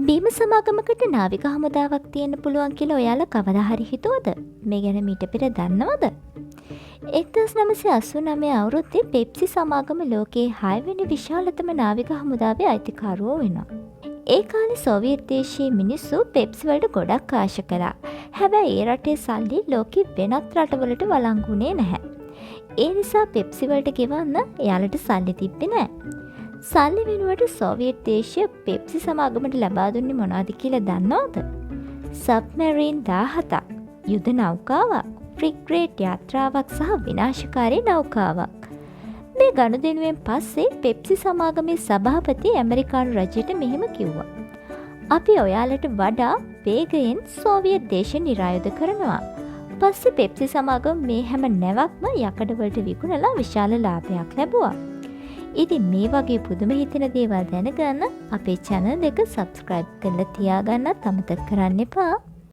බීම සමාගමකට නාවික හමුදාවක් තියෙන්න පුළුවන් කියලා ඔයාලා කවදා හරි හිතුවද? මේ ගැන මීට පෙර දන්නවද? 1989 අවුරුද්දේ පෙප්සි සමාගම ලෝකයේ 6 වෙනි විශාලතම නාවික හමුදාවේ අයිතිකාරයෝ වෙනවා. ඒ කාලේ සෝවියට් දේශයේ මිනිස්සු පෙප්සි වලට ගොඩක් ආශ කළා. හැබැයි ඒ රටේ සල්ලි ලෝකෙ වෙනත් රටවලට වළංගුනේ නැහැ. ඒ නිසා පෙප්සි වලට ගෙවන්න එයාලට සල්ලි තිබ්බේ නැහැ. සල්ලි වෙනුවට සෝවියට් දේශය පෙප්සි සමාගමට ලබා දුන්නේ මොනවද කියලා දන්නවද? සබ්මරීන් 17ක්, යුද නෞකාවක්, ෆ්‍රිගේට් යාත්‍රාවක් සහ විනාශකාරී නෞකාවක්. මේ ගනුදෙනුවෙන් පස්සේ පෙප්සි සමාගමේ සභාපති ඇමරිකානු රජයට මෙහෙම කිව්වා. අපි ඔයාලට වඩා වේගයෙන් සෝවියට් දේශය නිරායුධ කරනවා. පස්සේ පෙප්සි සමාගම මේ හැම නැවක්ම යකඩවලට විකුණලා විශාල ලාභයක් ලැබුවා. ඉතින් මේ වගේ පුදුම හිතෙන දේවල් දැනගන්න අපේ channel එක subscribe කරලා තියාගන්නත් අමතක කරන්න එපා.